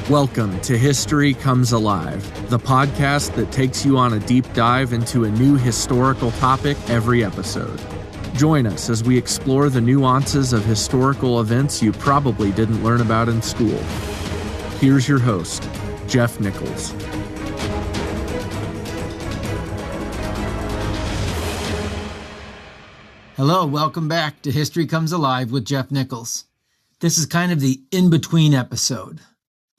Welcome to History Comes Alive, the podcast that takes you on a deep dive into a new historical topic every episode. Join us as we explore the nuances of historical events you probably didn't learn about in school. Here's your host, Jeff Nichols. Hello, welcome back to History Comes Alive with Jeff Nichols. This is kind of the in-between episode.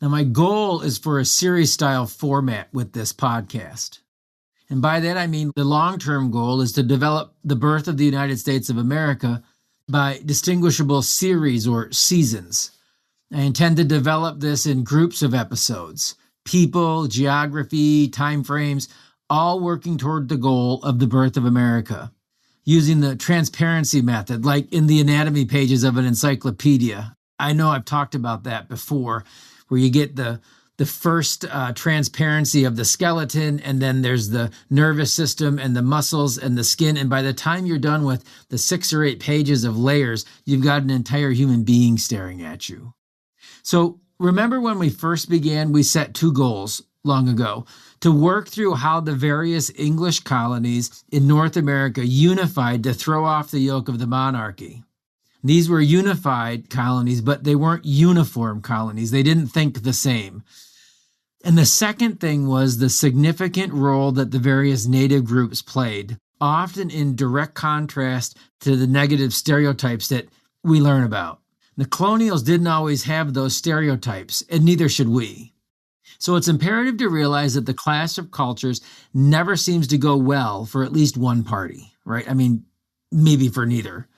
Now, my goal is for a series-style format with this podcast. And by that, I mean the long-term goal is to develop the birth of the United States of America by distinguishable series or seasons. I intend to develop this in groups of episodes, people, geography, time frames, all working toward the goal of the birth of America, using the transparency method, like in the anatomy pages of an encyclopedia. I know I've talked about that before, where you get the first transparency of the skeleton, and then there's the nervous system and the muscles and the skin. And by the time you're done with the 6 or 8 pages of layers, you've got an entire human being staring at you. So remember when we first began, we set 2 goals long ago: to work through how the various English colonies in North America unified to throw off the yoke of the monarchy. These were unified colonies, but they weren't uniform colonies. They didn't think the same. And the second thing was the significant role that the various native groups played, often in direct contrast to the negative stereotypes that we learn about. The colonials didn't always have those stereotypes, and neither should we. So it's imperative to realize that the clash of cultures never seems to go well for at least one party, right? I mean, maybe for neither.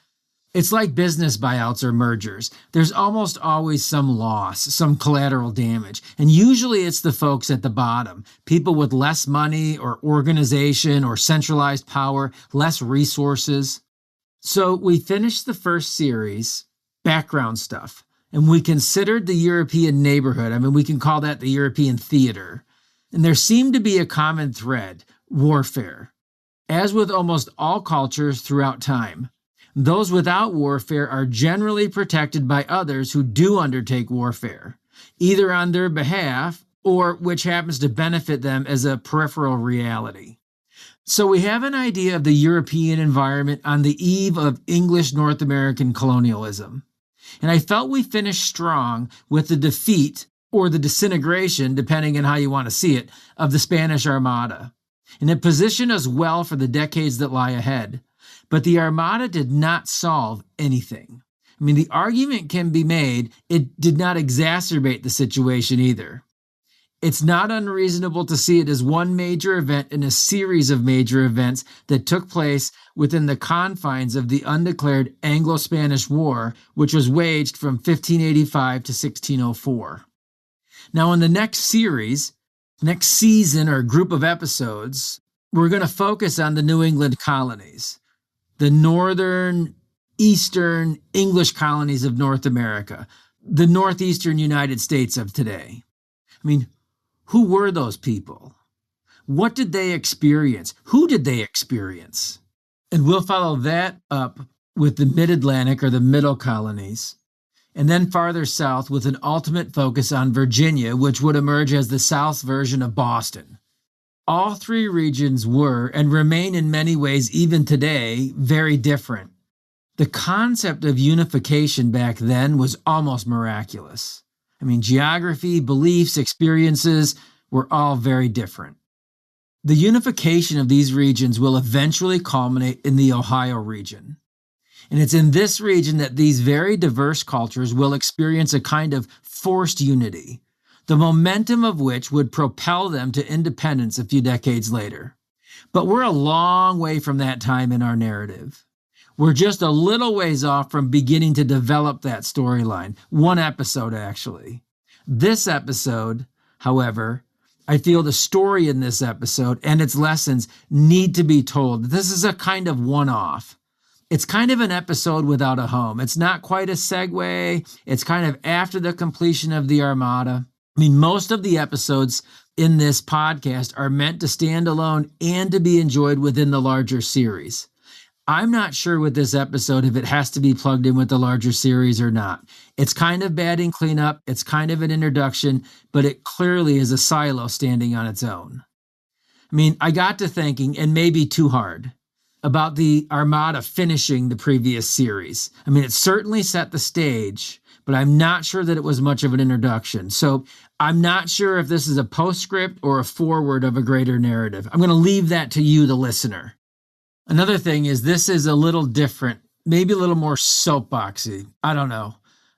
It's like business buyouts or mergers. There's almost always some loss, some collateral damage. And usually it's the folks at the bottom, people with less money or organization or centralized power, less resources. So we finished the first series, background stuff, and we considered the European neighborhood. I mean, we can call that the European theater. And there seemed to be a common thread: warfare. As with almost all cultures throughout time, those without warfare are generally protected by others who do undertake warfare, either on their behalf or which happens to benefit them as a peripheral reality. So we have an idea of the European environment on the eve of English North American colonialism. And I felt we finished strong with the defeat, or the disintegration, depending on how you want to see it, of the Spanish Armada. And it positioned us well for the decades that lie ahead. But the Armada did not solve anything. I mean, the argument can be made it did not exacerbate the situation either. It's not unreasonable to see it as one major event in a series of major events that took place within the confines of the undeclared Anglo-Spanish War, which was waged from 1585 to 1604. Now, in the next season or group of episodes, we're going to focus on the New England colonies, the northern, eastern English colonies of North America, the northeastern United States of today. I mean, who were those people? What did they experience? Who did they experience? And we'll follow that up with the mid-Atlantic or the middle colonies, and then farther south with an ultimate focus on Virginia, which would emerge as the South version of Boston. All 3 regions were, and remain in many ways even today, very different. The concept of unification back then was almost miraculous. I mean, geography, beliefs, experiences were all very different. The unification of these regions will eventually culminate in the Ohio region. And it's in this region that these very diverse cultures will experience a kind of forced unity, the momentum of which would propel them to independence a few decades later. But we're a long way from that time in our narrative. We're just a little ways off from beginning to develop that storyline. 1 episode, actually. This episode, however, I feel the story in this episode and its lessons need to be told. This is a kind of one-off. It's kind of an episode without a home. It's not quite a segue. It's kind of after the completion of the Armada. I mean, most of the episodes in this podcast are meant to stand alone and to be enjoyed within the larger series. I'm not sure with this episode if it has to be plugged in with the larger series or not. It's kind of batting cleanup, it's kind of an introduction, but it clearly is a silo standing on its own. I mean, I got to thinking, and maybe too hard, about the Armada finishing the previous series. I mean, it certainly set the stage, but I'm not sure that it was much of an introduction. So I'm not sure if this is a postscript or a foreword of a greater narrative. I'm going to leave that to you, the listener. Another thing is this is a little different, maybe a little more soapboxy. I don't know.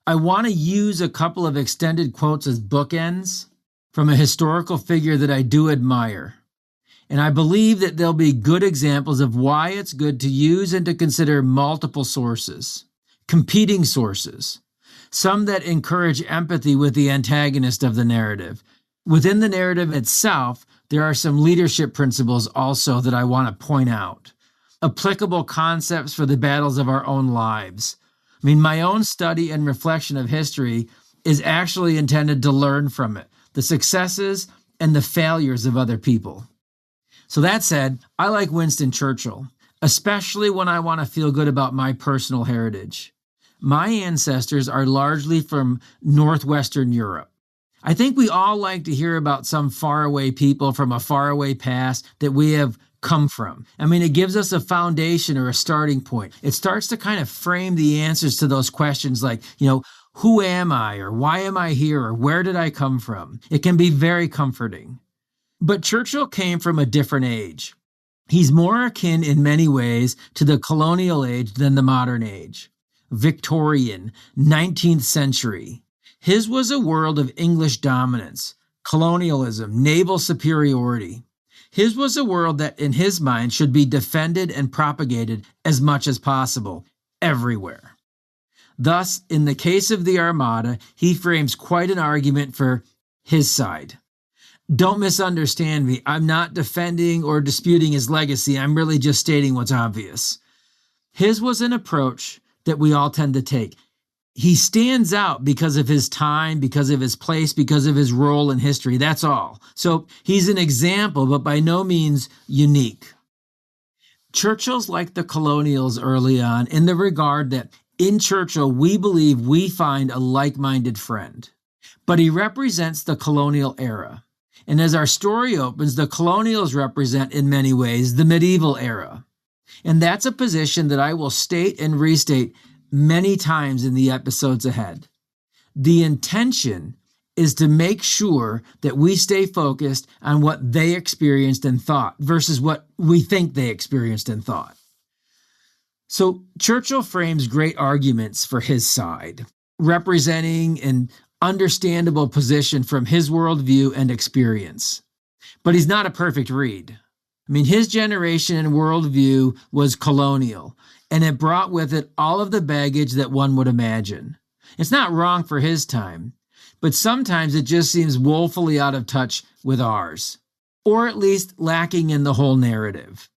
I want to use a couple of extended quotes as bookends from a historical figure that I do admire. And I believe that there'll be good examples of why it's good to use and to consider multiple sources, competing sources, some that encourage empathy with the antagonist of the narrative. Within the narrative itself, there are some leadership principles also that I want to point out. Applicable concepts for the battles of our own lives. I mean, my own study and reflection of history is actually intended to learn from it, the successes and the failures of other people. So that said, I like Winston Churchill, especially when I want to feel good about my personal heritage. My ancestors are largely from Northwestern Europe. I think we all like to hear about some faraway people from a faraway past that we have come from. I mean, it gives us a foundation or a starting point. It starts to kind of frame the answers to those questions like, who am I, or why am I here, or where did I come from? It can be very comforting. But Churchill came from a different age. He's more akin in many ways to the colonial age than the modern age. Victorian, 19th century. His was a world of English dominance, colonialism, naval superiority. His was a world that, in his mind, should be defended and propagated as much as possible, everywhere. Thus, in the case of the Armada, he frames quite an argument for his side. Don't misunderstand me. I'm not defending or disputing his legacy. I'm really just stating what's obvious. His was an approach that we all tend to take. He stands out because of his time, because of his place, because of his role in history. That's all. So he's an example, but by no means unique. Churchill's like the colonials early on in the regard that in Churchill, we believe we find a like-minded friend. But he represents the colonial era. And as our story opens, the colonials represent, in many ways, the medieval era. And that's a position that I will state and restate many times in the episodes ahead. The intention is to make sure that we stay focused on what they experienced and thought versus what we think they experienced and thought. So Churchill frames great arguments for his side, representing an understandable position from his worldview and experience. But he's not a perfect read. I mean, his generation and worldview was colonial, and it brought with it all of the baggage that one would imagine. It's not wrong for his time, but sometimes it just seems woefully out of touch with ours, or at least lacking in the whole narrative.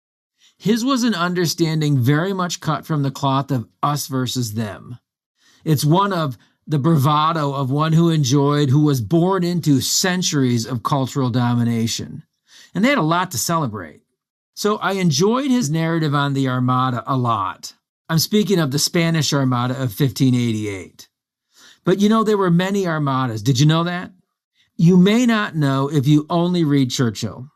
His was an understanding very much cut from the cloth of us versus them. It's one of the bravado of one who was born into centuries of cultural domination. And they had a lot to celebrate. So I enjoyed his narrative on the Armada a lot. I'm speaking of the Spanish Armada of 1588. But there were many armadas. Did you know that? You may not know if you only read Churchill.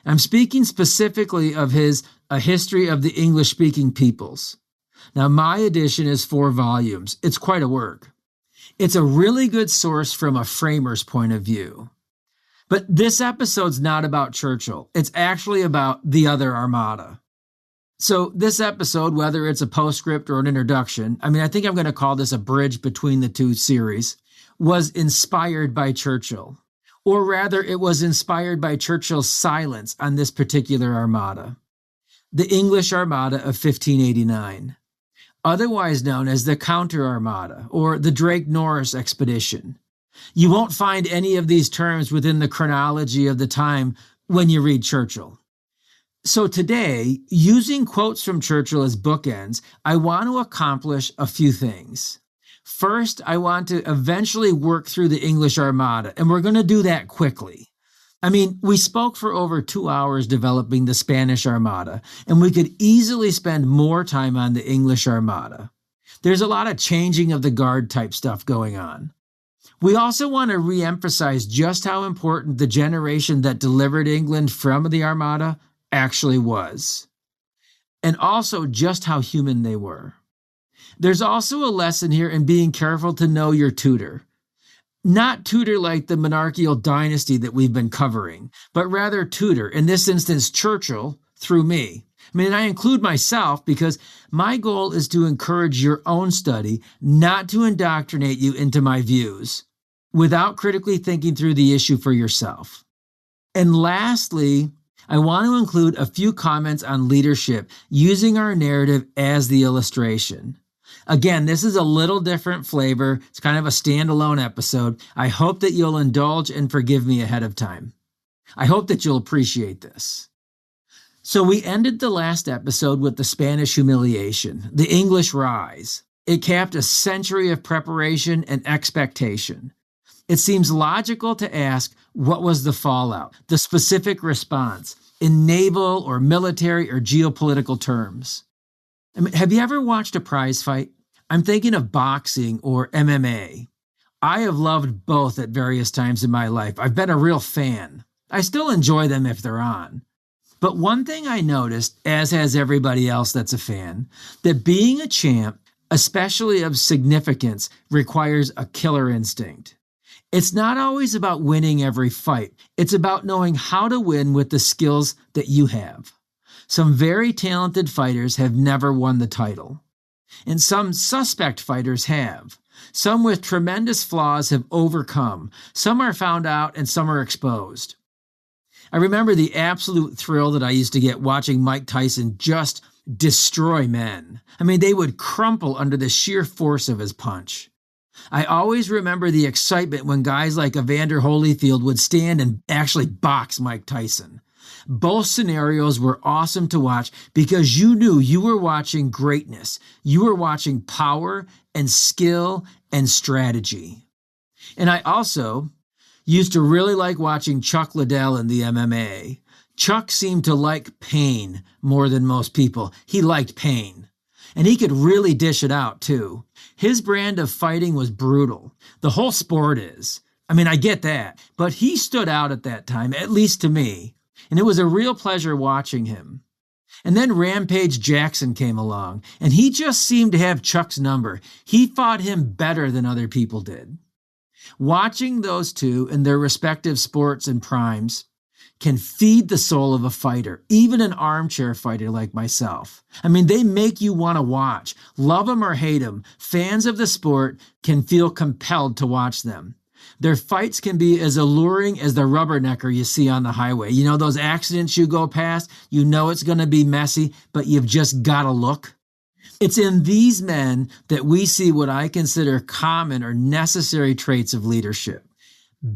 I'm speaking specifically of his A History of the English-Speaking Peoples. Now, my edition is 4 volumes. It's quite a work. It's a really good source from a framer's point of view. But this episode's not about Churchill. It's actually about the other Armada. So this episode, whether it's a postscript or an introduction, I think I'm going to call this a bridge between the two series, was inspired by Churchill. Or rather, it was inspired by Churchill's silence on this particular Armada. The English Armada of 1589. Otherwise known as the Counter Armada or the Drake-Norris expedition. You won't find any of these terms within the chronology of the time when you read Churchill. So today, using quotes from Churchill as bookends, I want to accomplish a few things. First, I want to eventually work through the English Armada, and we're going to do that quickly. I mean, we spoke for over 2 hours developing the Spanish Armada, and we could easily spend more time on the English Armada. There's a lot of changing of the guard type stuff going on. We also want to re-emphasize just how important the generation that delivered England from the Armada actually was, and also just how human they were. There's also a lesson here in being careful to know your tutor. Not tutor like the monarchical dynasty that we've been covering, but rather tutor, in this instance Churchill, through me. I mean, I include myself because my goal is to encourage your own study, not to indoctrinate you into my views, without critically thinking through the issue for yourself. And lastly, I want to include a few comments on leadership using our narrative as the illustration. Again, this is a little different flavor. It's kind of a standalone episode. I hope that you'll indulge and forgive me ahead of time. I hope that you'll appreciate this. So we ended the last episode with the Spanish humiliation, the English rise. It capped a century of preparation and expectation. It seems logical to ask, what was the fallout, the specific response, in naval or military or geopolitical terms? I mean, have you ever watched a prize fight? I'm thinking of boxing or MMA. I have loved both at various times in my life. I've been a real fan. I still enjoy them if they're on. But one thing I noticed, as has everybody else that's a fan, that being a champ, especially of significance, requires a killer instinct. It's not always about winning every fight. It's about knowing how to win with the skills that you have. Some very talented fighters have never won the title, and some suspect fighters have. Some with tremendous flaws have overcome. Some are found out and some are exposed. I remember the absolute thrill that I used to get watching Mike Tyson just destroy men. I mean, they would crumple under the sheer force of his punch. I always remember the excitement when guys like Evander Holyfield would stand and actually box Mike Tyson. Both scenarios were awesome to watch because you knew you were watching greatness. You were watching power and skill and strategy. And I also used to really like watching Chuck Liddell in the MMA. Chuck seemed to like pain more than most people. He liked pain. And he could really dish it out too. His brand of fighting was brutal. The whole sport is. I mean, I get that. But he stood out at that time, at least to me. And it was a real pleasure watching him. And then Rampage Jackson came along, and he just seemed to have Chuck's number. He fought him better than other people did. Watching those two in their respective sports and primes can feed the soul of a fighter, even an armchair fighter like myself. I mean, they make you want to watch. Love them or hate them, fans of the sport can feel compelled to watch them. Their fights can be as alluring as the rubbernecker you see on the highway. You know, those accidents you go past, you know it's going to be messy, but you've just got to look. It's in these men that we see what I consider common or necessary traits of leadership.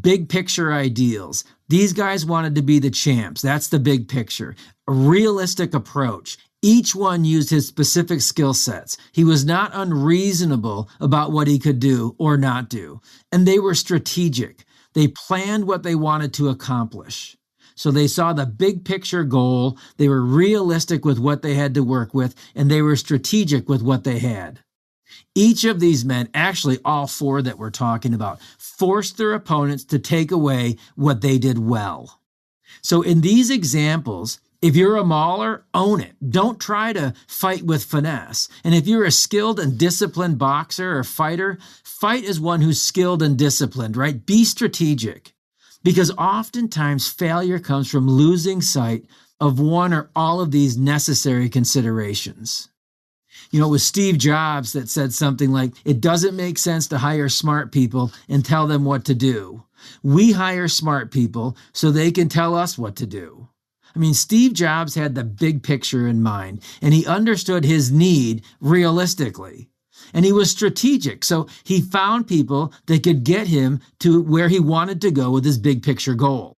Big picture ideals. These guys wanted to be the champs. That's the big picture. A realistic approach. Each one used his specific skill sets. He was not unreasonable about what he could do or not do. And they were strategic. They planned what they wanted to accomplish. So they saw the big picture goal. They were realistic with what they had to work with, and they were strategic with what they had. Each of these men, actually all four that we're talking about, forced their opponents to take away what they did well. So in these examples, if you're a mauler, own it. Don't try to fight with finesse. And if you're a skilled and disciplined boxer or fighter, fight as one who's skilled and disciplined, right? Be strategic. Because oftentimes failure comes from losing sight of one or all of these necessary considerations. You know, it was Steve Jobs that said something like, it doesn't make sense to hire smart people and tell them what to do. We hire smart people so they can tell us what to do. I mean, Steve Jobs had the big picture in mind, and he understood his need realistically. And he was strategic, so he found people that could get him to where he wanted to go with his big picture goal.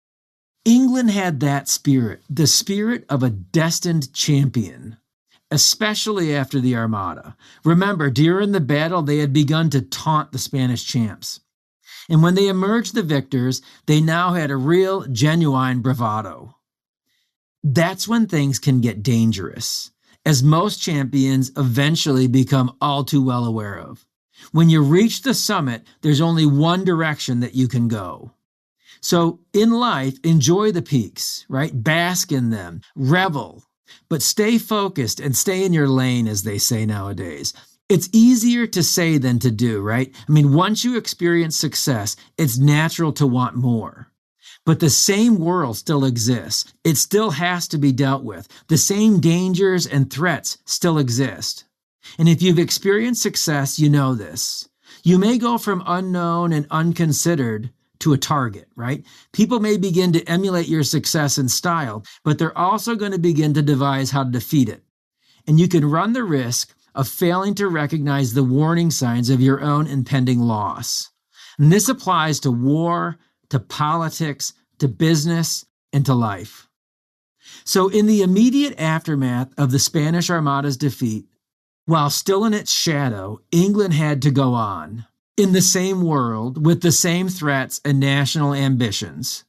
England had that spirit, the spirit of a destined champion, especially after the Armada. Remember, during the battle, they had begun to taunt the Spanish champs. And when they emerged the victors, they now had a real, genuine bravado. That's when things can get dangerous, as most champions eventually become all too well aware of. When you reach the summit, there's only one direction that you can go. So in life, enjoy the peaks, right? Bask in them, revel, but stay focused and stay in your lane, as they say nowadays. It's easier to say than to do, right? I mean, once you experience success, it's natural to want more. But the same world still exists. It still has to be dealt with. The same dangers and threats still exist. And if you've experienced success, you know this. You may go from unknown and unconsidered to a target, right? People may begin to emulate your success and style, but they're also going to begin to devise how to defeat it. And you can run the risk of failing to recognize the warning signs of your own impending loss. And this applies to war, to politics, to business, and to life. So in the immediate aftermath of the Spanish Armada's defeat, while still in its shadow, England had to go on, in the same world, with the same threats and national ambitions.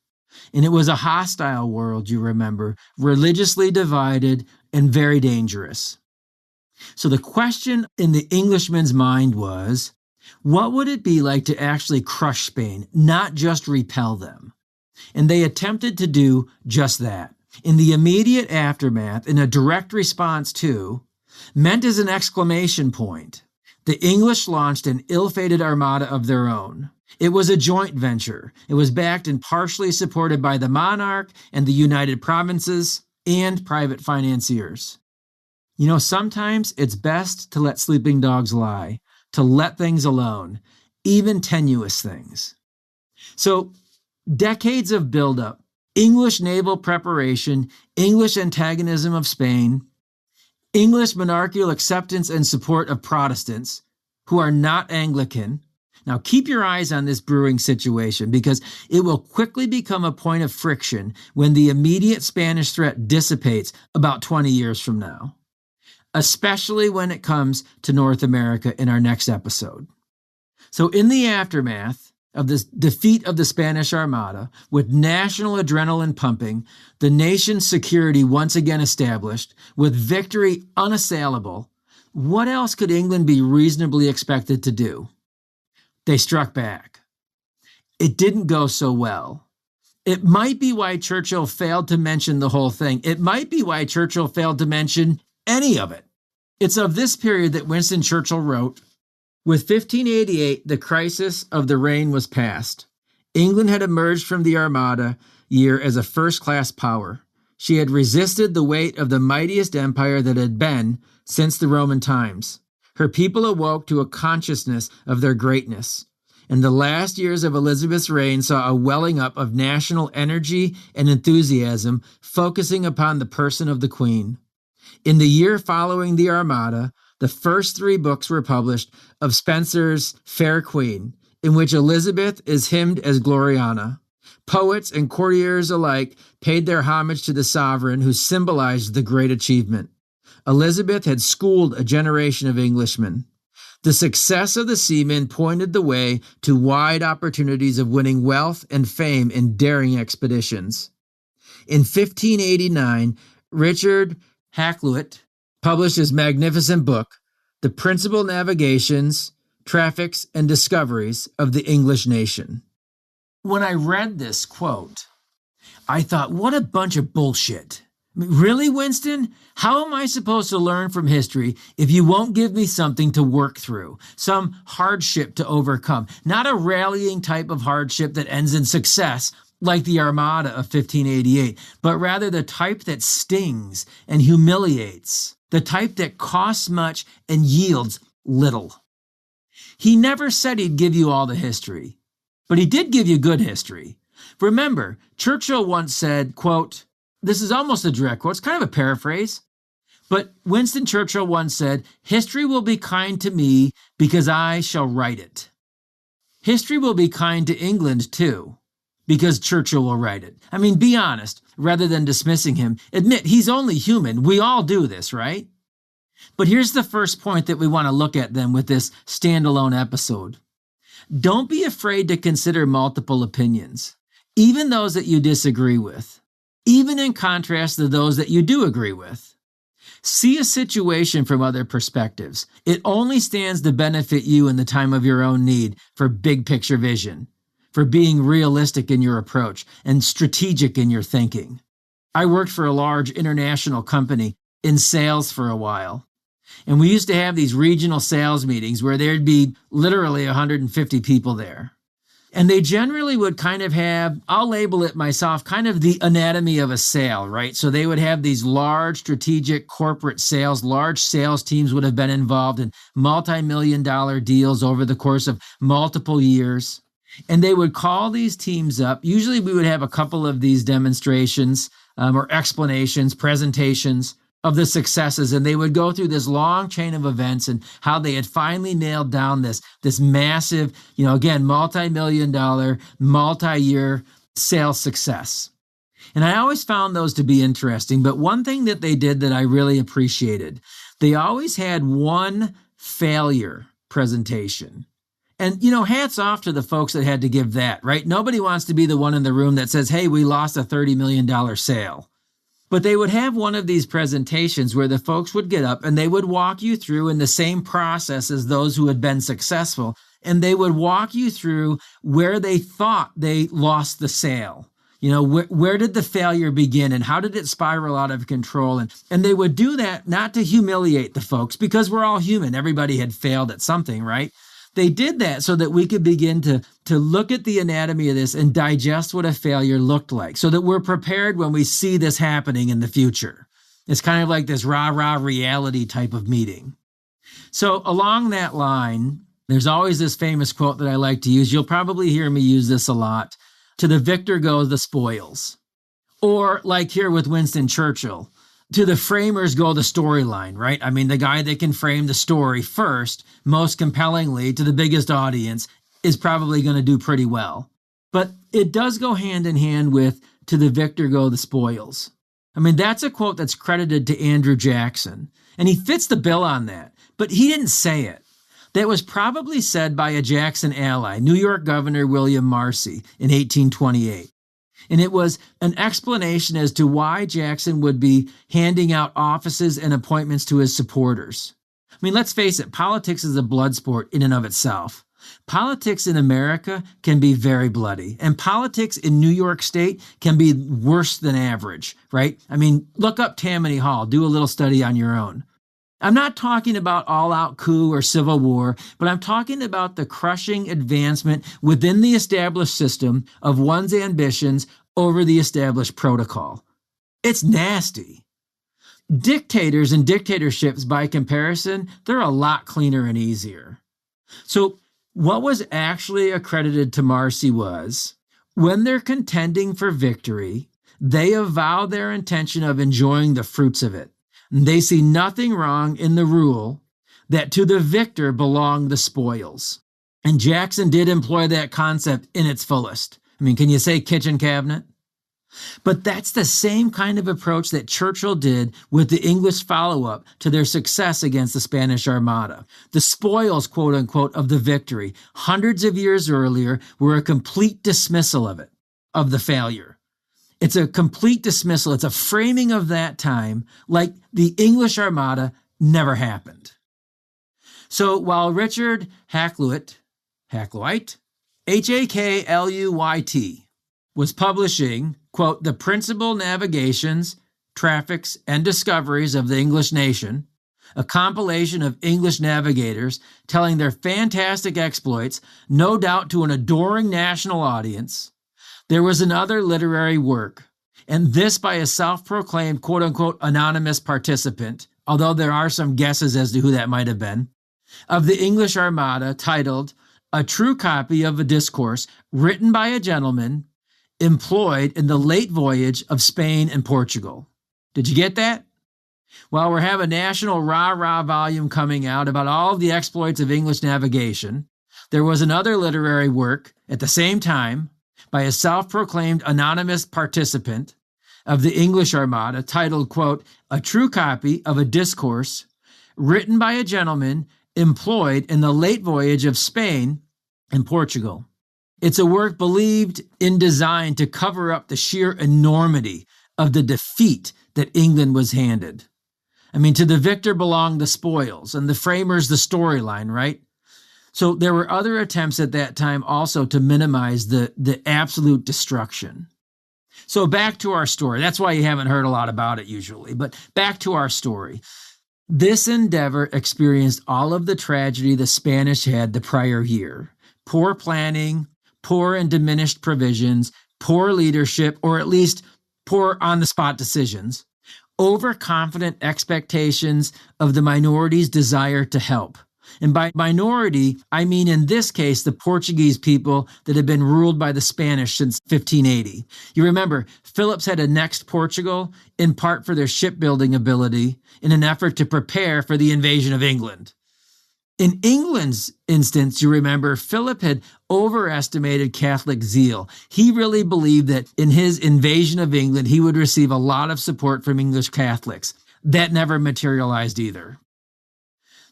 And it was a hostile world, you remember, religiously divided and very dangerous. So the question in the Englishman's mind was, what would it be like to actually crush Spain, not just repel them? And they attempted to do just that. In the immediate aftermath, in a direct response to, meant as an exclamation point, the English launched an ill-fated armada of their own. It was a joint venture. It was backed and partially supported by the monarch and the United Provinces and private financiers. You know, sometimes it's best to let sleeping dogs lie, to let things alone, even tenuous things. So, decades of buildup, English naval preparation, English antagonism of Spain, English monarchical acceptance and support of Protestants who are not Anglican. Now keep your eyes on this brewing situation because it will quickly become a point of friction when the immediate Spanish threat dissipates about 20 years from now, especially when it comes to North America in our next episode. So in the aftermath of this defeat of the Spanish Armada, with national adrenaline pumping, the nation's security once again established, with victory unassailable, what else could England be reasonably expected to do? They struck back. It didn't go so well. It might be why Churchill failed to mention the whole thing. It might be why Churchill failed to mention any of it. It's of this period that Winston Churchill wrote, with 1588, the crisis of the reign was past. England had emerged from the Armada year as a first-class power. She had resisted the weight of the mightiest empire that had been since the Roman times. Her people awoke to a consciousness of their greatness. And the last years of Elizabeth's reign saw a welling up of national energy and enthusiasm, focusing upon the person of the Queen. In the year following the Armada, the first 3 books were published of Spenser's Fair Queen, in which Elizabeth is hymned as Gloriana. Poets and courtiers alike paid their homage to the sovereign who symbolized the great achievement. Elizabeth had schooled a generation of Englishmen. The success of the seamen pointed the way to wide opportunities of winning wealth and fame in daring expeditions. In 1589, Richard Hakluyt published his magnificent book, The Principal Navigations, Traffics, and Discoveries of the English Nation. When I read this quote, I thought, what a bunch of bullshit. I mean, really, Winston? How am I supposed to learn from history if you won't give me something to work through, some hardship to overcome, not a rallying type of hardship that ends in success, like the Armada of 1588, but rather the type that stings and humiliates, the type that costs much and yields little. He never said he'd give you all the history, but he did give you good history. Remember, Churchill once said, quote, this is almost a direct quote, it's kind of a paraphrase, but Winston Churchill once said, history will be kind to me because I shall write it. History will be kind to England too, because Churchill will write it. I mean, be honest, rather than dismissing him. Admit he's only human. We all do this, right? But here's the first point that we want to look at then with this standalone episode. Don't be afraid to consider multiple opinions, even those that you disagree with, even in contrast to those that you do agree with. See a situation from other perspectives. It only stands to benefit you in the time of your own need for big picture vision, for being realistic in your approach and strategic in your thinking. I worked for a large international company in sales for a while, and we used to have these regional sales meetings where there'd be literally 150 people there. And they generally would kind of have, I'll label it myself, kind of the anatomy of a sale, right? So they would have these large strategic corporate sales, large sales teams would have been involved in multi-million-dollar deals over the course of multiple years. And they would call these teams up. Usually we would have a couple of these demonstrations or explanations, presentations of the successes, and they would go through this long chain of events and how they had finally nailed down this massive, again, multi-million-dollar, multi-year sales success. And I always found those to be interesting, but one thing that they did that I really appreciated, they always had one failure presentation. And, hats off to the folks that had to give that, right? Nobody wants to be the one in the room that says, hey, we lost a $30 million sale. But they would have one of these presentations where the folks would get up and they would walk you through in the same process as those who had been successful. And they would walk you through where they thought they lost the sale. Where did the failure begin and how did it spiral out of control? And they would do that not to humiliate the folks because we're all human. Everybody had failed at something, right? They did that so that we could begin to look at the anatomy of this and digest what a failure looked like so that we're prepared when we see this happening in the future. It's kind of like this rah-rah reality type of meeting. So along that line, there's always this famous quote that I like to use. You'll probably hear me use this a lot. To the victor go the spoils. Or like here with Winston Churchill, to the framers go the storyline, right? I mean, the guy that can frame the story first, most compellingly to the biggest audience is probably going to do pretty well. But it does go hand in hand with to the victor go the spoils. I mean, that's a quote that's credited to Andrew Jackson, and he fits the bill on that, but he didn't say it. That was probably said by a Jackson ally, New York Governor William Marcy in 1828. And it was an explanation as to why Jackson would be handing out offices and appointments to his supporters. I mean, let's face it, politics is a blood sport in and of itself. Politics in America can be very bloody, and politics in New York State can be worse than average, right? I mean, look up Tammany Hall, do a little study on your own. I'm not talking about all-out coup or civil war, but I'm talking about the crushing advancement within the established system of one's ambitions over the established protocol. It's nasty. Dictators and dictatorships, by comparison, they're a lot cleaner and easier. So what was actually accredited to Marcy was, when they're contending for victory, they avow their intention of enjoying the fruits of it. They see nothing wrong in the rule that to the victor belong the spoils. And Jackson did employ that concept in its fullest. I mean, can you say kitchen cabinet? But that's the same kind of approach that Churchill did with the English follow-up to their success against the Spanish Armada. The spoils, quote unquote, of the victory, hundreds of years earlier, were a complete dismissal of it, of the failure. It's a complete dismissal. It's a framing of that time like the English Armada never happened. So while Richard Hakluyt, Hakluyt, was publishing, quote, the principal navigations, traffics, and discoveries of the English nation, a compilation of English navigators telling their fantastic exploits, no doubt to an adoring national audience, there was another literary work, and this by a self-proclaimed, quote-unquote, anonymous participant, although there are some guesses as to who that might have been, of the English Armada, titled A True Copy of a Discourse Written by a Gentleman Employed in the Late Voyage of Spain and Portugal. Did you get that? Well, we have a national rah-rah volume coming out about all of the exploits of English navigation. There was another literary work at the same time by a self-proclaimed anonymous participant of the English Armada titled, quote, A True Copy of a Discourse Written by a Gentleman Employed in the Late Voyage of Spain in Portugal. It's a work believed in design to cover up the sheer enormity of the defeat that England was handed. I mean, to the victor belonged the spoils, and the framers the storyline, right? So there were other attempts at that time also to minimize the absolute destruction. So back to our story. That's why you haven't heard a lot about it usually, but back to our story. This endeavor experienced all of the tragedy the Spanish had the prior year. Poor planning, poor and diminished provisions, poor leadership, or at least poor on-the-spot decisions, overconfident expectations of the minority's desire to help. And by minority, I mean in this case, the Portuguese people that had been ruled by the Spanish since 1580. You remember, Phillips had annexed Portugal in part for their shipbuilding ability in an effort to prepare for the invasion of England. In England's instance, you remember, Philip had overestimated Catholic zeal. He really believed that in his invasion of England, he would receive a lot of support from English Catholics. That never materialized either.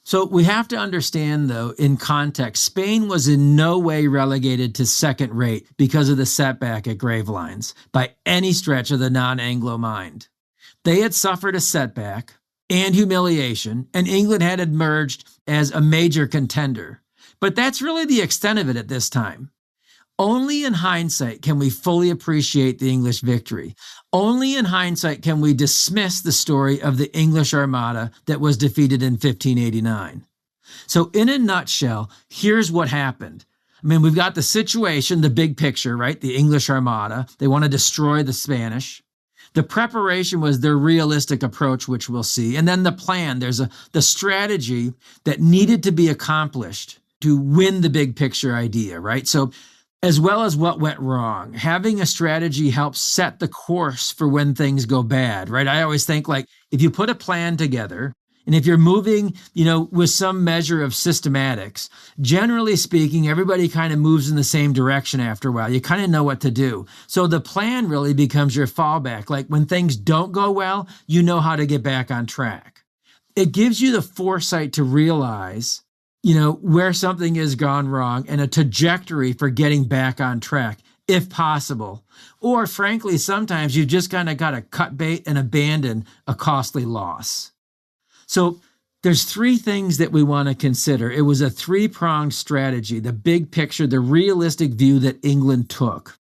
So we have to understand, though, in context, Spain was in no way relegated to second rate because of the setback at Gravelines by any stretch of the non-Anglo mind. They had suffered a setback and humiliation, and England had emerged as a major contender. But that's really the extent of it at this time. Only in hindsight can we fully appreciate the English victory. Only in hindsight can we dismiss the story of the English Armada that was defeated in 1589. So in a nutshell, here's what happened. I mean, we've got the situation, the big picture, right? The English Armada. They want to destroy the Spanish. The preparation was their realistic approach, which we'll see. And then the plan, there's the strategy that needed to be accomplished to win the big picture idea, right? So as well as what went wrong, having a strategy helps set the course for when things go bad, right? I always think like if you put a plan together and if you're moving, with some measure of systematics, generally speaking, everybody kind of moves in the same direction after a while. You kind of know what to do. So the plan really becomes your fallback. Like when things don't go well, you know how to get back on track. It gives you the foresight to realize, where something has gone wrong and a trajectory for getting back on track, if possible. Or frankly, sometimes you've just kind of got to cut bait and abandon a costly loss. So there's three things that we want to consider. It was a three-pronged strategy, the big picture, the realistic view that England took.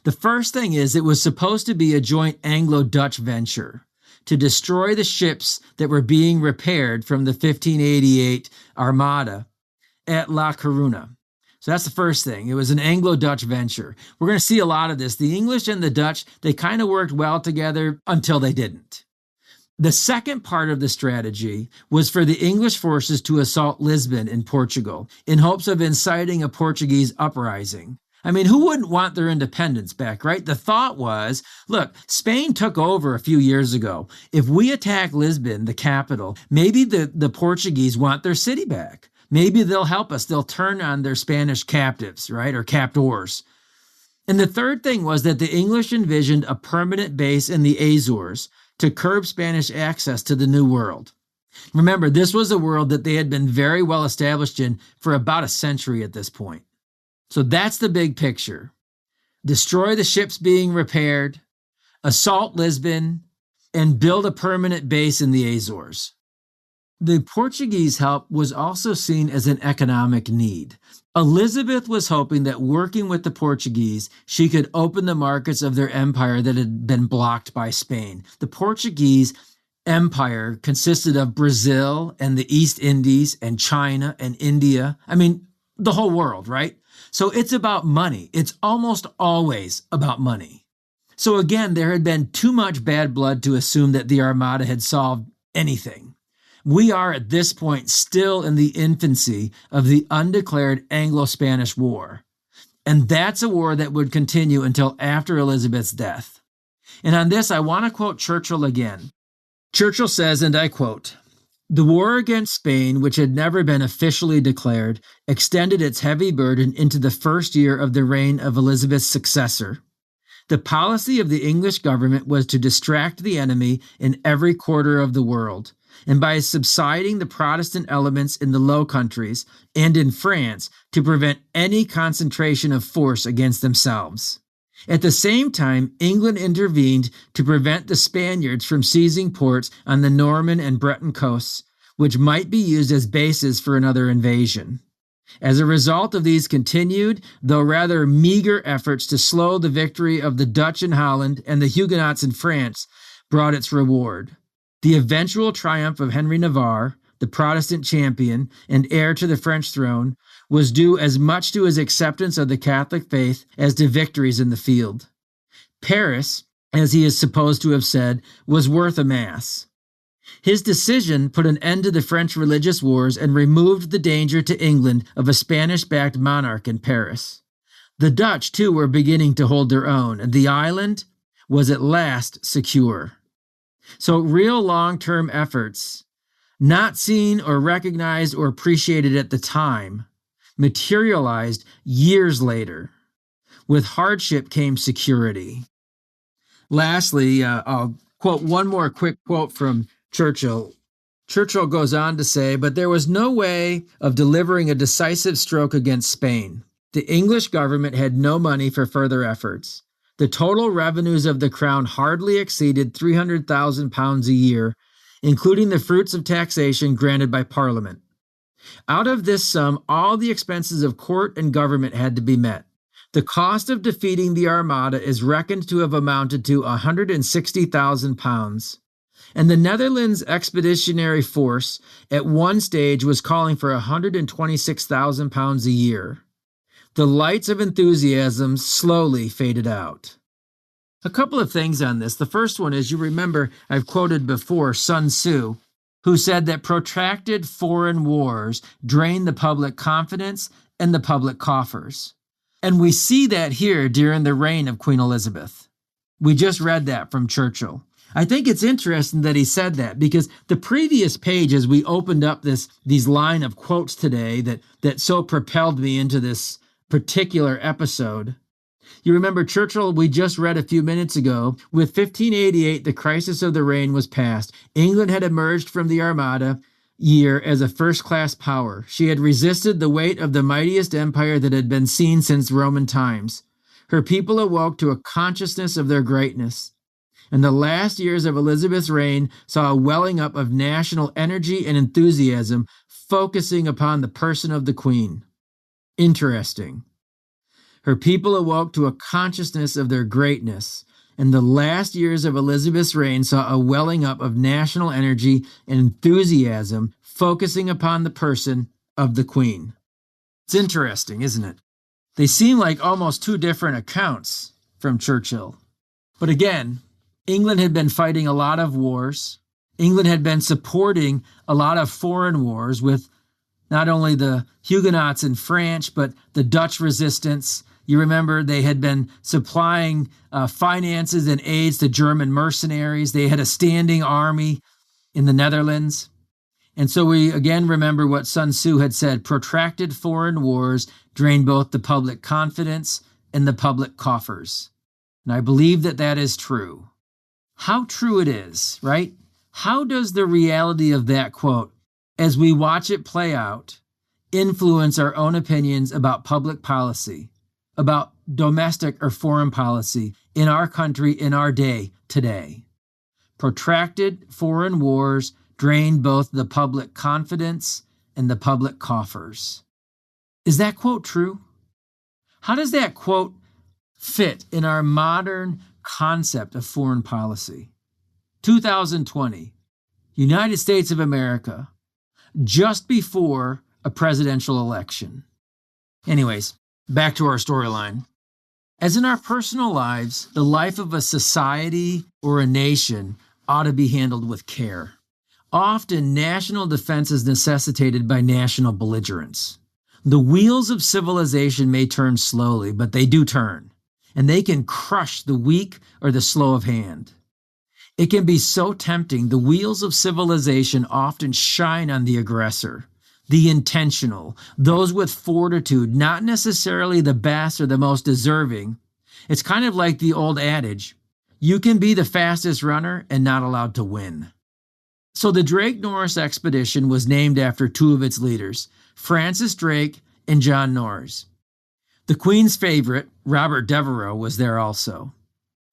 The first thing is it was supposed to be a joint Anglo-Dutch venture to destroy the ships that were being repaired from the 1588 Armada at La Coruna. So that's the first thing. It was an Anglo-Dutch venture. We're going to see a lot of this. The English and the Dutch, they kind of worked well together until they didn't. The second part of the strategy was for the English forces to assault Lisbon in Portugal in hopes of inciting a Portuguese uprising. I mean, who wouldn't want their independence back, right? The thought was, look, Spain took over a few years ago. If we attack Lisbon, the capital, maybe the Portuguese want their city back. Maybe they'll help us. They'll turn on their Spanish captives, right, or captors. And the third thing was that the English envisioned a permanent base in the Azores to curb Spanish access to the New World. Remember, this was a world that they had been very well established in for about a century at this point. So that's the big picture. Destroy the ships being repaired, assault Lisbon, and build a permanent base in the Azores. The Portuguese help was also seen as an economic need. Elizabeth was hoping that working with the Portuguese, she could open the markets of their empire that had been blocked by Spain. The Portuguese empire consisted of Brazil and the East Indies and China and India. I mean, the whole world, right? So it's about money. It's almost always about money. So again, there had been too much bad blood to assume that the Armada had solved anything. We are at this point still in the infancy of the undeclared Anglo-Spanish War. And that's a war that would continue until after Elizabeth's death. And on this, I want to quote Churchill again. Churchill says, and I quote, "The war against Spain, which had never been officially declared, extended its heavy burden into the first year of the reign of Elizabeth's successor. The policy of the English government was to distract the enemy in every quarter of the world, and by subsiding the Protestant elements in the Low Countries and in France to prevent any concentration of force against themselves. At the same time, England intervened to prevent the Spaniards from seizing ports on the Norman and Breton coasts, which might be used as bases for another invasion. As a result of these continued, though rather meager efforts to slow the victory of the Dutch in Holland and the Huguenots in France brought its reward. The eventual triumph of Henry Navarre, the Protestant champion and heir to the French throne, was due as much to his acceptance of the Catholic faith as to victories in the field. Paris, as he is supposed to have said, was worth a mass. His decision put an end to the French religious wars and removed the danger to England of a Spanish-backed monarch in Paris. The Dutch, too, were beginning to hold their own, and the island was at last secure. So real long-term efforts, not seen or recognized or appreciated at the time, materialized years later. With hardship came security. Lastly, I'll quote one more quick quote from Churchill. Churchill goes on to say, "But there was no way of delivering a decisive stroke against Spain. The English government had no money for further efforts. The total revenues of the crown hardly exceeded £300,000 a year, including the fruits of taxation granted by Parliament. Out of this sum, all the expenses of court and government had to be met. The cost of defeating the Armada is reckoned to have amounted to £160,000, and the Netherlands Expeditionary Force at one stage was calling for £126,000 a year. The lights of enthusiasm slowly faded out." A couple of things on this. The first one is, you remember I've quoted before Sun Tzu, who said that protracted foreign wars drain the public confidence and the public coffers. And we see that here during the reign of Queen Elizabeth. We just read that from Churchill. I think it's interesting that he said that, because the previous page, as we opened up these line of quotes today that so propelled me into this particular episode. You remember Churchill, we just read a few minutes ago, with 1588, the crisis of the reign was past. England had emerged from the Armada year as a first-class power. She had resisted the weight of the mightiest empire that had been seen since Roman times. Her people awoke to a consciousness of their greatness. And the last years of Elizabeth's reign saw a welling up of national energy and enthusiasm, focusing upon the person of the Queen. Interesting. Her people awoke to a consciousness of their greatness, and the last years of Elizabeth's reign saw a welling up of national energy and enthusiasm, focusing upon the person of the Queen. It's interesting, isn't it? They seem like almost two different accounts from Churchill. But again, England had been fighting a lot of wars. England had been supporting a lot of foreign wars with not only the Huguenots in France, but the Dutch resistance. You remember they had been supplying finances and aids to German mercenaries. They had a standing army in the Netherlands. And so we again remember what Sun Tzu had said: protracted foreign wars drain both the public confidence and the public coffers. And I believe that that is true. How true it is, right? How does the reality of that quote, as we watch it play out, influence our own opinions about public policy, about domestic or foreign policy in our country, in our day, today? Protracted foreign wars drain both the public confidence and the public coffers. Is that quote true? How does that quote fit in our modern concept of foreign policy? 2020, United States of America, just before a presidential election. Anyways, back to our storyline. As in our personal lives, the life of a society or a nation ought to be handled with care. Often, national defense is necessitated by national belligerence. The wheels of civilization may turn slowly, but they do turn, and they can crush the weak or the slow of hand. It can be so tempting. The wheels of civilization often shine on the aggressor, the intentional, those with fortitude, not necessarily the best or the most deserving. It's kind of like the old adage, you can be the fastest runner and not allowed to win. So the Drake-Norris expedition was named after two of its leaders, Francis Drake and John Norris. The Queen's favorite, Robert Devereux, was there also,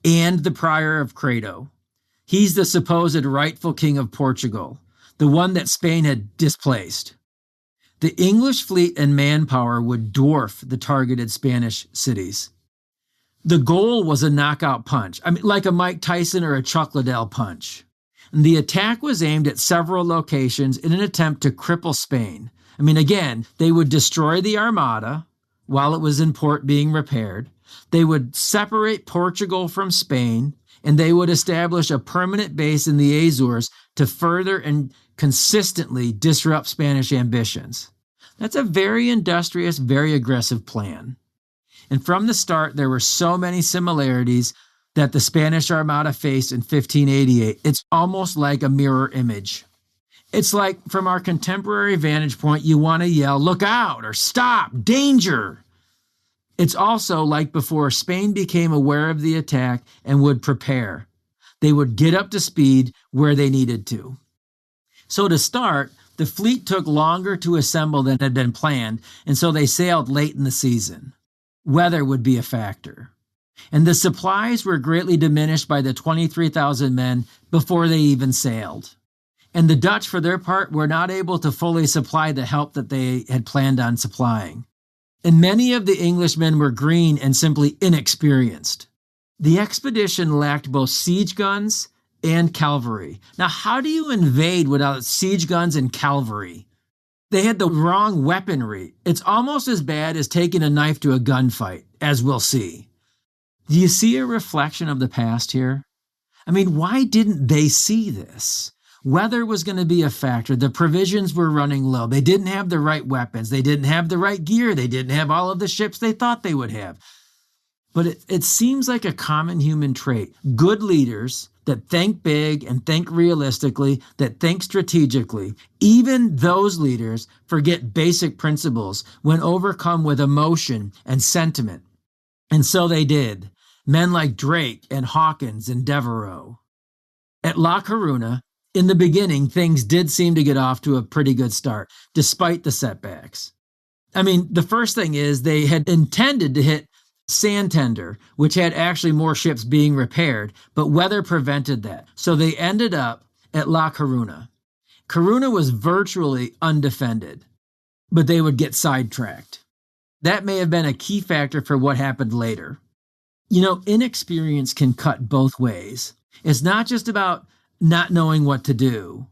and the Prior of Credo. He's the supposed rightful king of Portugal, the one that Spain had displaced. The English fleet and manpower would dwarf the targeted Spanish cities. The goal was a knockout punch, like a Mike Tyson or a Chuck Liddell punch. And the attack was aimed at several locations in an attempt to cripple Spain. Again, they would destroy the Armada while it was in port being repaired. They would separate Portugal from Spain, and they would establish a permanent base in the Azores to further and consistently disrupt Spanish ambitions. That's a very industrious, very aggressive plan. And from the start, there were so many similarities that the Spanish Armada faced in 1588. It's almost like a mirror image. It's like, from our contemporary vantage point, you want to yell, "Look out," or "Stop, danger." It's also like before Spain became aware of the attack and would prepare. They would get up to speed where they needed to. So to start, the fleet took longer to assemble than had been planned, and so they sailed late in the season. Weather would be a factor. And the supplies were greatly diminished by the 23,000 men before they even sailed. And the Dutch, for their part, were not able to fully supply the help that they had planned on supplying. And many of the Englishmen were green and simply inexperienced. The expedition lacked both siege guns and cavalry. Now, how do you invade without siege guns and cavalry? They had the wrong weaponry. It's almost as bad as taking a knife to a gunfight, as we'll see. Do you see a reflection of the past here? Why didn't they see this? Weather was going to be a factor. The provisions were running low. They didn't have the right weapons. They didn't have the right gear. They didn't have all of the ships they thought they would have. But it seems like a common human trait. Good leaders that think big and think realistically, that think strategically, even those leaders forget basic principles when overcome with emotion and sentiment. And so they did. Men like Drake and Hawkins and Devereux. At La Coruna, in the beginning, things did seem to get off to a pretty good start, despite the setbacks. The first thing is they had intended to hit Santander, which had actually more ships being repaired, but weather prevented that. So they ended up at La Coruna. Coruna was virtually undefended, but they would get sidetracked. That may have been a key factor for what happened later. Inexperience can cut both ways. It's not just about not knowing what to do.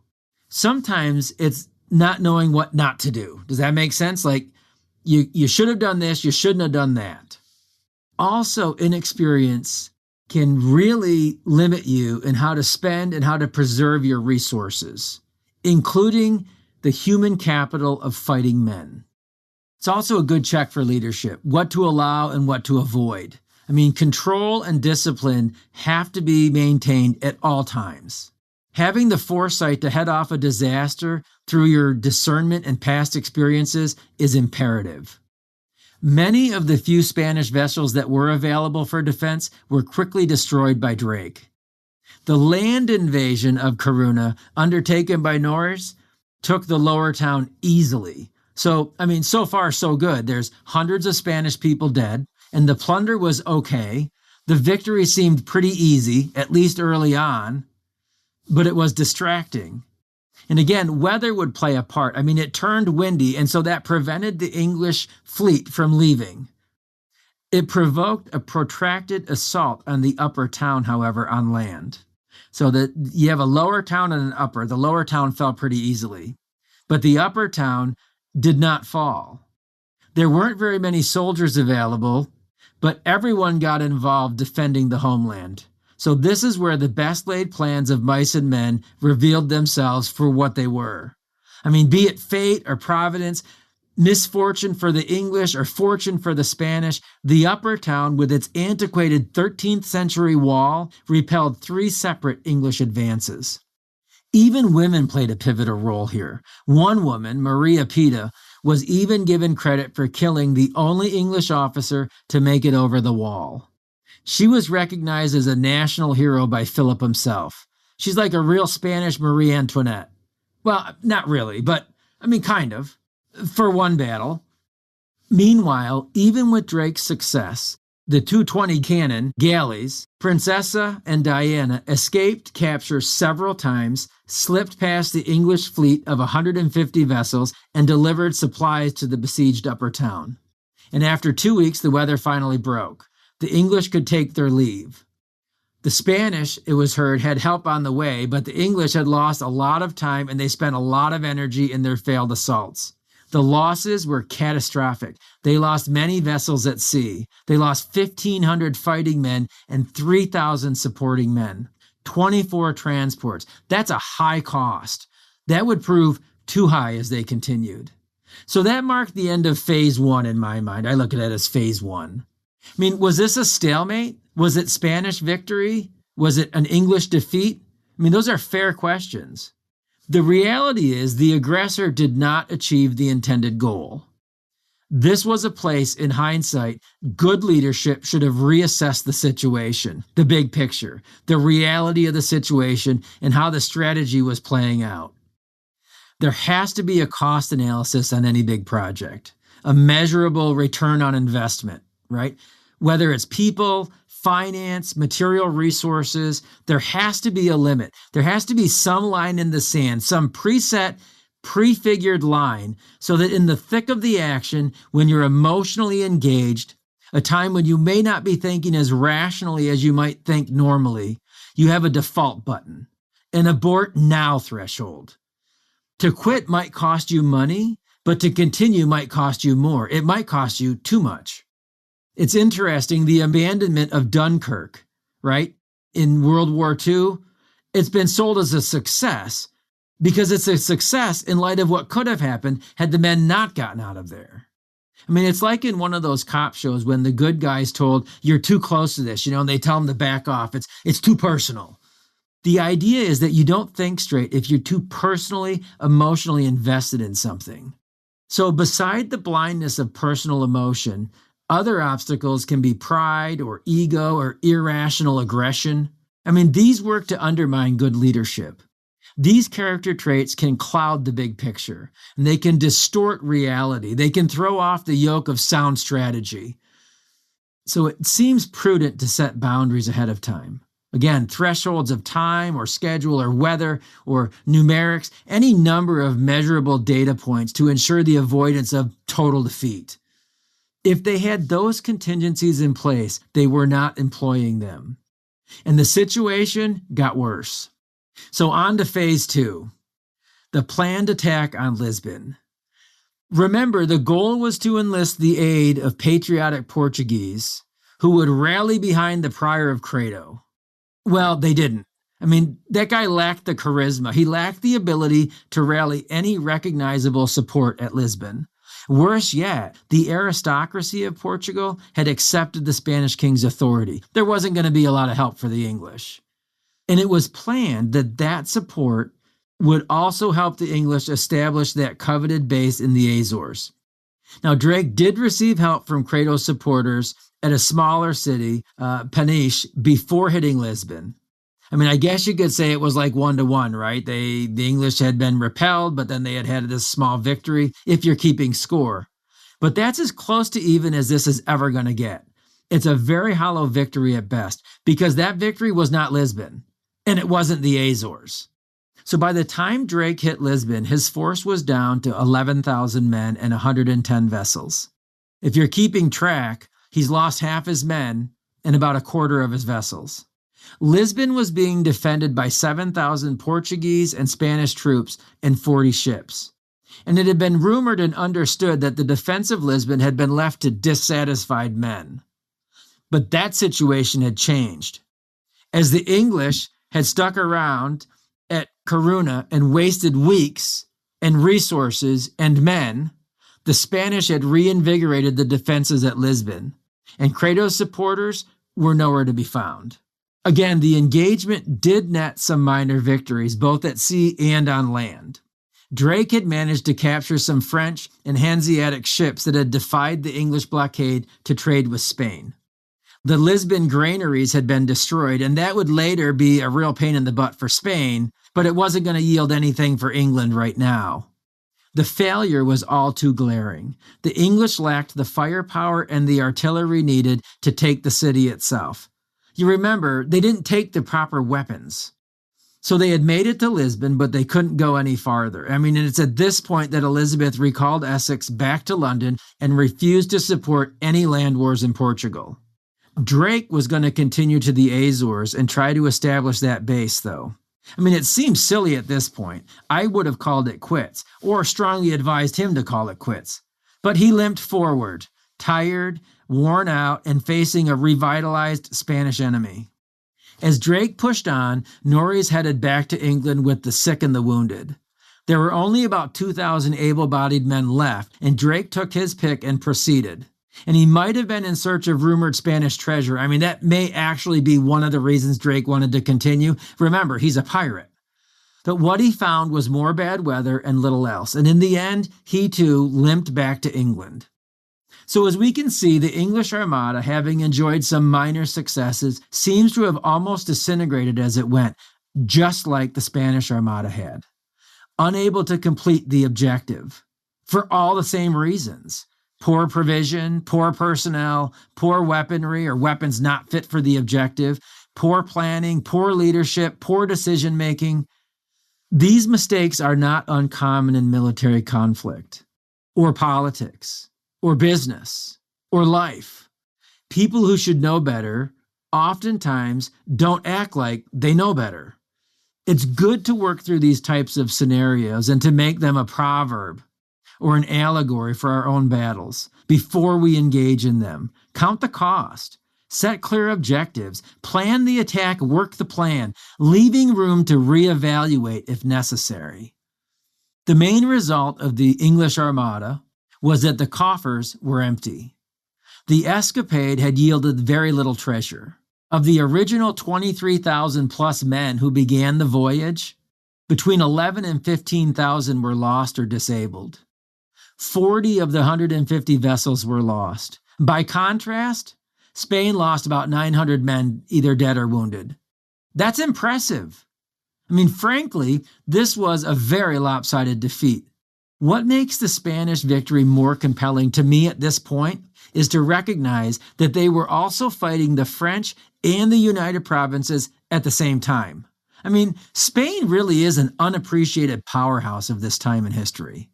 Sometimes it's not knowing what not to do. Does that make sense? Like, you should have done this, you shouldn't have done that. Also, inexperience can really limit you in how to spend and how to preserve your resources, including the human capital of fighting men. It's also a good check for leadership, what to allow and what to avoid. Control and discipline have to be maintained at all times. Having the foresight to head off a disaster through your discernment and past experiences is imperative. Many of the few Spanish vessels that were available for defense were quickly destroyed by Drake. The land invasion of Coruna, undertaken by Norris, took the lower town easily. So far so good. There's hundreds of Spanish people dead, and the plunder was okay. The victory seemed pretty easy, at least early on, but it was distracting. And again, weather would play a part. It turned windy, and so that prevented the English fleet from leaving. It provoked a protracted assault on the upper town, however, on land. So that you have a lower town and an upper. The lower town fell pretty easily, but the upper town did not fall. There weren't very many soldiers available, but everyone got involved defending the homeland. So this is where the best laid plans of mice and men revealed themselves for what they were. Be it fate or providence, misfortune for the English or fortune for the Spanish, the upper town with its antiquated 13th century wall repelled 3 separate English advances. Even women played a pivotal role here. One woman, Maria Pita, was even given credit for killing the only English officer to make it over the wall. She was recognized as a national hero by Philip himself. She's like a real Spanish Marie Antoinette. Well, not really, but kind of, for one battle. Meanwhile, even with Drake's success, the 220 cannon galleys, Princessa and Diana, escaped capture several times, slipped past the English fleet of 150 vessels, and delivered supplies to the besieged upper town. And after 2 weeks, the weather finally broke. The English could take their leave. The Spanish, it was heard, had help on the way, but the English had lost a lot of time and they spent a lot of energy in their failed assaults. The losses were catastrophic. They lost many vessels at sea. They lost 1,500 fighting men and 3,000 supporting men. 24 transports. That's a high cost. That would prove too high as they continued. So that marked the end of phase one in my mind. I look at it as phase one. Was this a stalemate? Was it Spanish victory? Was it an English defeat? Those are fair questions. The reality is the aggressor did not achieve the intended goal. This was a place, in hindsight, good leadership should have reassessed the situation, the big picture, the reality of the situation, and how the strategy was playing out. There has to be a cost analysis on any big project, a measurable return on investment, right? Whether it's people, finance, material resources, there has to be a limit. There has to be some line in the sand, some preset, prefigured line, so that in the thick of the action, when you're emotionally engaged, a time when you may not be thinking as rationally as you might think normally, you have a default button, an abort now threshold. To quit might cost you money, but to continue might cost you more. It might cost you too much. It's interesting, the abandonment of Dunkirk, right, in World War II, it's been sold as a success because it's a success in light of what could have happened had the men not gotten out of there. It's like in one of those cop shows when the good guy's told, you're too close to this, and they tell them to back off. It's too personal. The idea is that you don't think straight if you're too personally, emotionally invested in something. So beside the blindness of personal emotion, other obstacles can be pride or ego or irrational aggression. These work to undermine good leadership. These character traits can cloud the big picture, and they can distort reality. They can throw off the yoke of sound strategy. So it seems prudent to set boundaries ahead of time. Again, thresholds of time or schedule or weather or numerics, any number of measurable data points to ensure the avoidance of total defeat. If they had those contingencies in place, they were not employing them. And the situation got worse. So on to phase two, the planned attack on Lisbon. Remember, the goal was to enlist the aid of patriotic Portuguese who would rally behind the Prior of Credo. Well, they didn't. That guy lacked the charisma. He lacked the ability to rally any recognizable support at Lisbon. Worse yet, the aristocracy of Portugal had accepted the Spanish king's authority. There wasn't going to be a lot of help for the English. And it was planned that that support would also help the English establish that coveted base in the Azores. Now, Drake did receive help from Credo's supporters at a smaller city, Peniche, before hitting Lisbon. I guess you could say it was like 1-to-1, right? The English had been repelled, but then they had this small victory, if you're keeping score. But that's as close to even as this is ever going to get. It's a very hollow victory at best, because that victory was not Lisbon, and it wasn't the Azores. So by the time Drake hit Lisbon, his force was down to 11,000 men and 110 vessels. If you're keeping track, he's lost half his men and about a quarter of his vessels. Lisbon was being defended by 7,000 Portuguese and Spanish troops and 40 ships. And it had been rumored and understood that the defense of Lisbon had been left to dissatisfied men. But that situation had changed. As the English had stuck around at Corunna and wasted weeks and resources and men, the Spanish had reinvigorated the defenses at Lisbon, and Credo's supporters were nowhere to be found. Again, the engagement did net some minor victories, both at sea and on land. Drake had managed to capture some French and Hanseatic ships that had defied the English blockade to trade with Spain. The Lisbon granaries had been destroyed, and that would later be a real pain in the butt for Spain, but it wasn't going to yield anything for England right now. The failure was all too glaring. The English lacked the firepower and the artillery needed to take the city itself. You remember, they didn't take the proper weapons. So they had made it to Lisbon, but they couldn't go any farther. I mean, and it's at this point that Elizabeth recalled Essex back to London and refused to support any land wars in Portugal. Drake was going to continue to the Azores and try to establish that base, though. I mean, it seems silly at this point. I would have called it quits, or strongly advised him to call it quits. But he limped forward, tired, worn out, and facing a revitalized Spanish enemy. As Drake pushed on, Norris headed back to England with the sick and the wounded. There were only about 2,000 able-bodied men left, and Drake took his pick and proceeded. And he might have been in search of rumored Spanish treasure. I mean, that may actually be one of the reasons Drake wanted to continue. Remember, he's a pirate. But what he found was more bad weather and little else. And in the end, he too limped back to England. So as we can see, the English Armada, having enjoyed some minor successes, seems to have almost disintegrated as it went, just like the Spanish Armada had. Unable to complete the objective, for all the same reasons. Poor provision, poor personnel, poor weaponry or weapons not fit for the objective, poor planning, poor leadership, poor decision-making. These mistakes are not uncommon in military conflict, or politics, or business, or life. People who should know better oftentimes don't act like they know better. It's good to work through these types of scenarios and to make them a proverb or an allegory for our own battles before we engage in them. Count the cost, set clear objectives, plan the attack, work the plan, leaving room to reevaluate if necessary. The main result of the English Armada was that the coffers were empty. The escapade had yielded very little treasure. Of the original 23,000 plus men who began the voyage, between 11 and 15,000 were lost or disabled. 40 of the 150 vessels were lost. By contrast, Spain lost about 900 men, either dead or wounded. That's impressive. I mean, frankly, this was a very lopsided defeat. What makes the Spanish victory more compelling to me at this point is to recognize that they were also fighting the French and the United Provinces at the same time. I mean, Spain really is an unappreciated powerhouse of this time in history.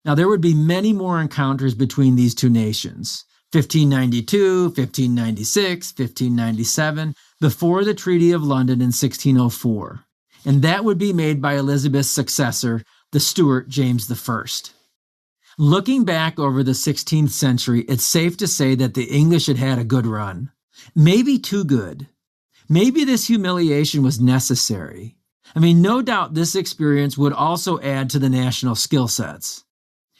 Now, there would be many more encounters between these two nations, 1592, 1596, 1597, before the Treaty of London in 1604, and that would be made by Elizabeth's successor, the Stuart James I. Looking back over the 16th century, it's safe to say that the English had had a good run. Maybe too good. Maybe this humiliation was necessary. I mean, no doubt this experience would also add to the national skill sets.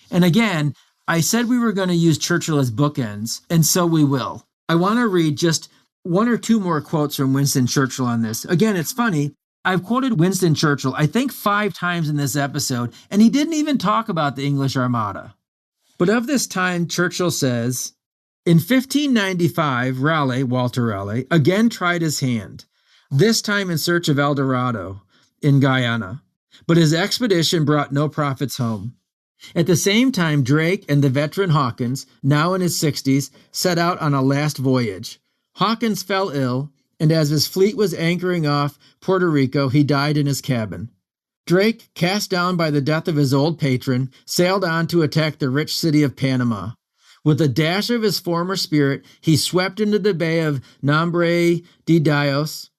And again, I said we were going to use Churchill as bookends, and so we will. I want to read just one or two more quotes from Winston Churchill on this. Again, it's funny. I've quoted Winston Churchill, I think 5 times in this episode, and he didn't even talk about the English Armada. But of this time, Churchill says, in 1595, Raleigh, Walter Raleigh, again tried his hand, this time in search of El Dorado in Guyana, but his expedition brought no profits home. At the same time, Drake and the veteran Hawkins, now in his 60s, set out on a last voyage. Hawkins fell ill, and as his fleet was anchoring off Puerto Rico, he died in his cabin. Drake, cast down by the death of his old patron, sailed on to attack the rich city of Panama. With a dash of his former spirit, he swept into the bay of Nombre de Dios,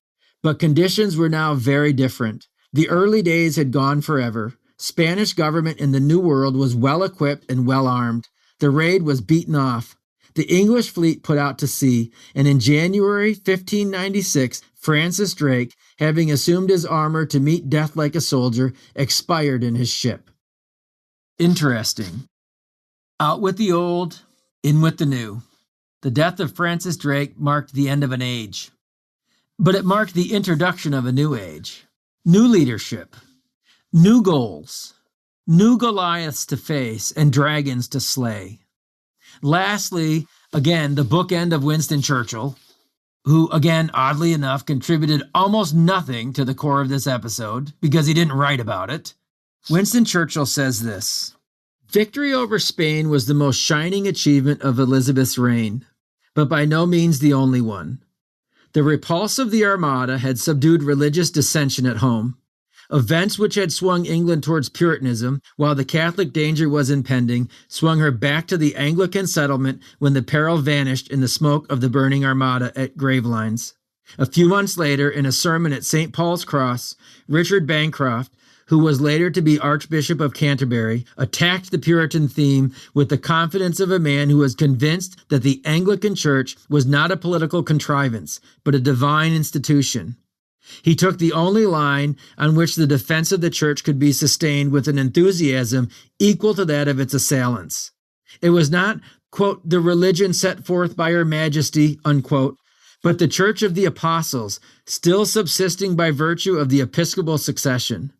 but conditions were now very different. The early days had gone forever. Spanish government in the New World was well equipped and well armed. The raid was beaten off. The English fleet put out to sea, and in January 1596, Francis Drake, having assumed his armor to meet death like a soldier, expired in his ship. Interesting. Out with the old, in with the new. The death of Francis Drake marked the end of an age, but it marked the introduction of a new age. New leadership. New goals, new Goliaths to face, and dragons to slay. Lastly, again, the bookend of Winston Churchill. who, again, oddly enough, contributed almost nothing to the core of this episode because he didn't write about it. Winston Churchill says this: "Victory over Spain was the most shining achievement of Elizabeth's reign, but by no means the only one. The repulse of the Armada had subdued religious dissension at home. Events which had swung England towards Puritanism, while the Catholic danger was impending, swung her back to the Anglican settlement when the peril vanished in the smoke of the burning Armada at Gravelines. A few months later, in a sermon at St. Paul's Cross, Richard Bancroft, who was later to be Archbishop of Canterbury, attacked the Puritan theme with the confidence of a man who was convinced that the Anglican Church was not a political contrivance, but a divine institution. He took the only line on which the defense of the church could be sustained with an enthusiasm equal to that of its assailants. It was not, quote, the religion set forth by her majesty, unquote, but the church of the apostles, still subsisting by virtue of the episcopal succession.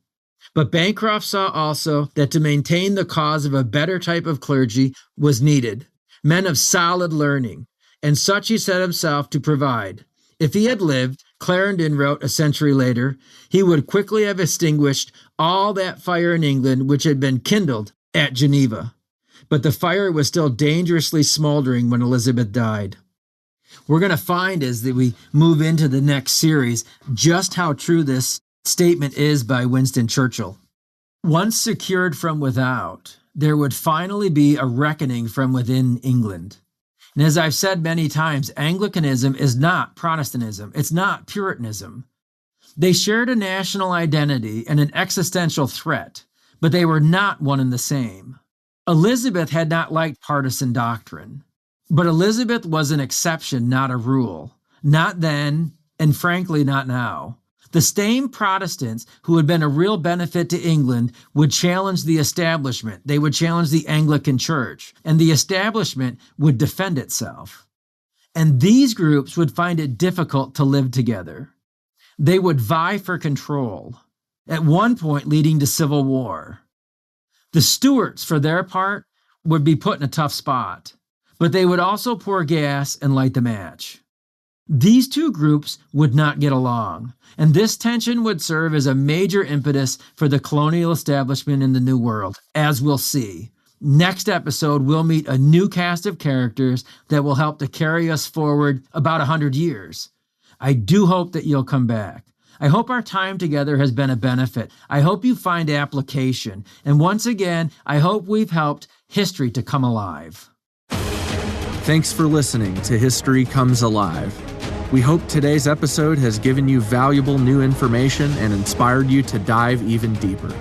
But Bancroft saw also that to maintain the cause of a better type of clergy was needed, men of solid learning, and such he set himself to provide. If he had lived, Clarendon wrote a century later, he would quickly have extinguished all that fire in England which had been kindled at Geneva. But the fire was still dangerously smoldering when Elizabeth died." We're going to find as that we move into the next series just how true this statement is by Winston Churchill. Once secured from without, there would finally be a reckoning from within England. And as I've said many times, Anglicanism is not Protestantism. It's not Puritanism. They shared a national identity and an existential threat, but they were not one and the same. Elizabeth had not liked partisan doctrine, but Elizabeth was an exception, not a rule. Not then, and frankly, not now. The same Protestants who had been a real benefit to England would challenge the establishment. They would challenge the Anglican Church, and the establishment would defend itself. And these groups would find it difficult to live together. They would vie for control, at one point leading to civil war. The Stuarts, for their part, would be put in a tough spot, but they would also pour gas and light the match. These two groups would not get along, and this tension would serve as a major impetus for the colonial establishment in the New World, as we'll see. Next episode, we'll meet a new cast of characters that will help to carry us forward about 100 years. I do hope that you'll come back. I hope our time together has been a benefit. I hope you find application. And once again, I hope we've helped history to come alive. Thanks for listening to History Comes Alive. We hope today's episode has given you valuable new information and inspired you to dive even deeper.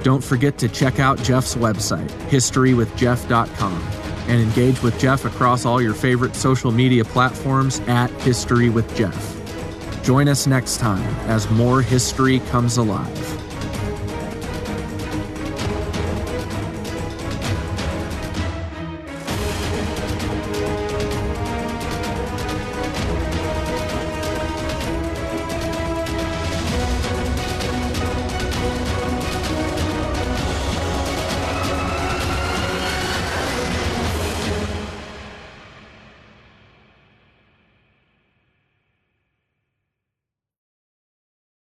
Don't forget to check out Jeff's website, historywithjeff.com, and engage with Jeff across all your favorite social media platforms at History with Jeff. Join us next time as more history comes alive.